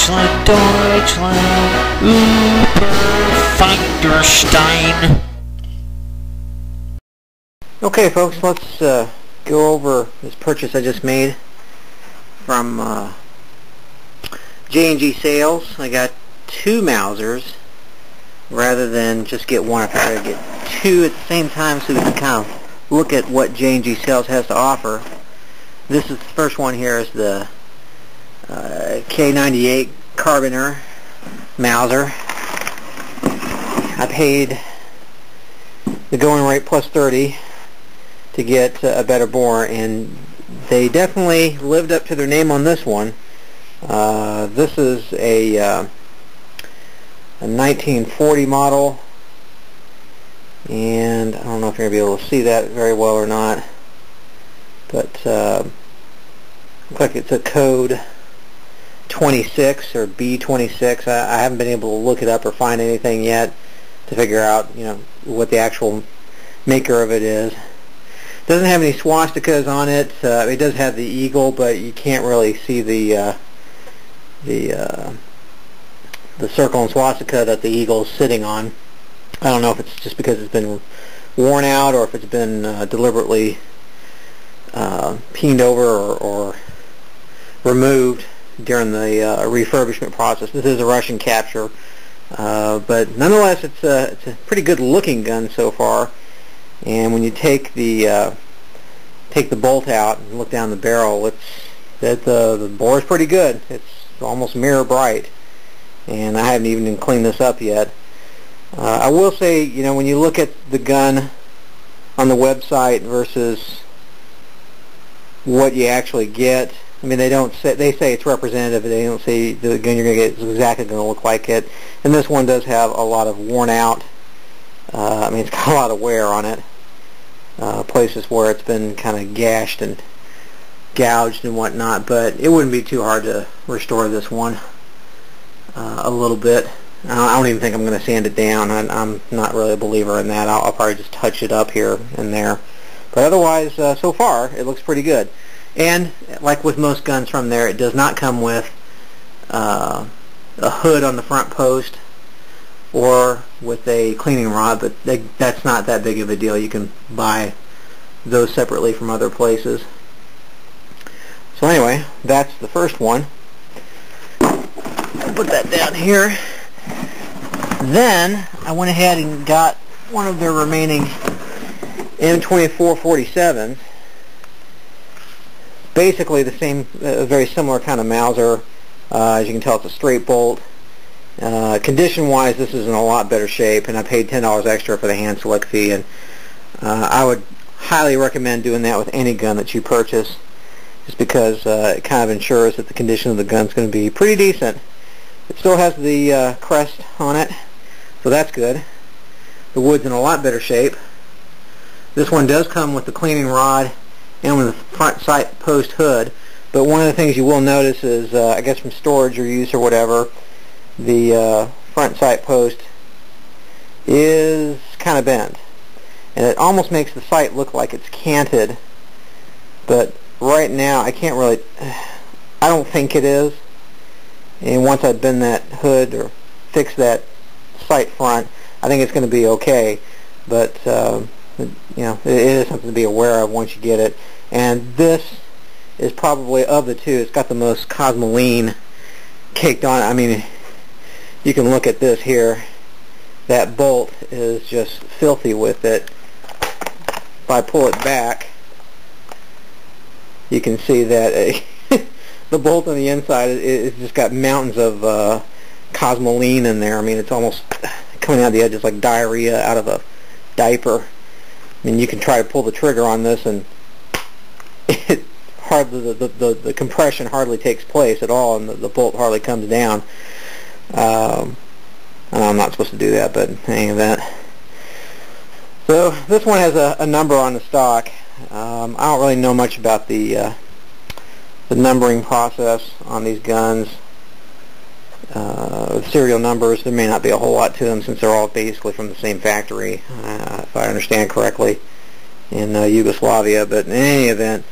Deutschland, Deutschland, Feinderstein. Okay, folks, let's go over this purchase I just made from J&G Sales. I got two Mausers rather than just get one. I figured I'd get two at the same time so we can kind of look at what J&G Sales has to offer. This is the first one here is the K98 Karbiner Mauser. I paid the going rate plus 30 to get a better bore, and they definitely lived up to their name on this one. This is a 1940 model, and I don't know if you're going to be able to see that very well or not, but looks like it's a code 26 or B26. I haven't been able to look it up or find anything yet to figure out, you know, what the actual maker of it is. It doesn't have any swastikas on it. It does have the eagle, but you can't really see the circle and swastika that the eagle is sitting on. I don't know if it's just because it's been worn out or if it's been deliberately peened over or removed during the refurbishment process. This is a Russian capture, but nonetheless, it's a pretty good looking gun so far. And when you take the bolt out and look down the barrel, the bore is pretty good. It's almost mirror bright, and I haven't even cleaned this up yet. I will say, you know, when you look at the gun on the website versus what you actually get, I mean, they say it's representative, but they don't say the gun you're going to get is exactly going to look like it. And this one does have a lot of worn out. I mean, it's got a lot of wear on it. Places where it's been kind of gashed and gouged and whatnot, but it wouldn't be too hard to restore this one a little bit. I don't even think I'm going to sand it down. I'm not really a believer in that. I'll probably just touch it up here and there. But otherwise, so far, it looks pretty good. And like with most guns from there, it does not come with a hood on the front post or with a cleaning rod, but that's not that big of a deal. You can buy those separately from other places. So anyway, that's the first one. I'll put that down here. Then I went ahead and got one of their remaining M24 47s. Basically the same, very similar kind of Mauser. As you can tell, it's a straight bolt. Condition-wise, this is in a lot better shape, and I paid $10 extra for the hand select fee, and I would highly recommend doing that with any gun that you purchase, just because it kind of ensures that the condition of the gun is going to be pretty decent. It still has the crest on it, so that's good. The wood's in a lot better shape. This one does come with the cleaning rod and with the front sight post hood, but one of the things you will notice is, I guess from storage or use or whatever, the front sight post is kind of bent, and it almost makes the sight look like it's canted, but right now I don't think it is. And once I bend that hood or fix that sight front, I think it's going to be okay. But you know, it is something to be aware of once you get it. And this is probably, of the two, it's got the most cosmoline caked on it. I mean, you can look at this here. That bolt is just filthy with it. If I pull it back, you can see that the bolt on the inside it's just got mountains of cosmoline in there. I mean, it's almost coming out of the edges like diarrhea out of a diaper. I mean, you can try to pull the trigger on this, and it hardly the compression hardly takes place at all, and the bolt hardly comes down. I know I'm not supposed to do that, but any of that. So this one has a number on the stock. I don't really know much about the numbering process on these guns. Serial numbers, there may not be a whole lot to them since they're all basically from the same factory, if I understand correctly, in Yugoslavia. But in any event,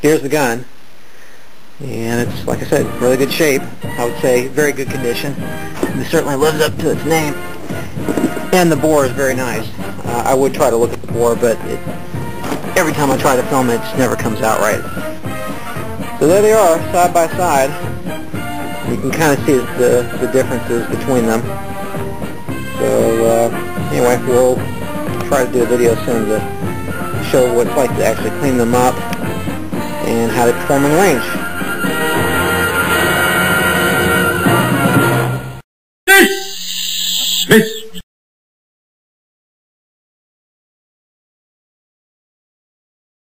here's the gun. And it's, like I said, really good shape. I would say very good condition. It certainly lives up to its name. And the bore is very nice. I would try to look at the bore, but every time I try to film it, it just never comes out right. So there they are, side by side. You can kind of see the differences between them. So anyway, we'll try to do a video soon to show what it's like to actually clean them up and how they perform in the range.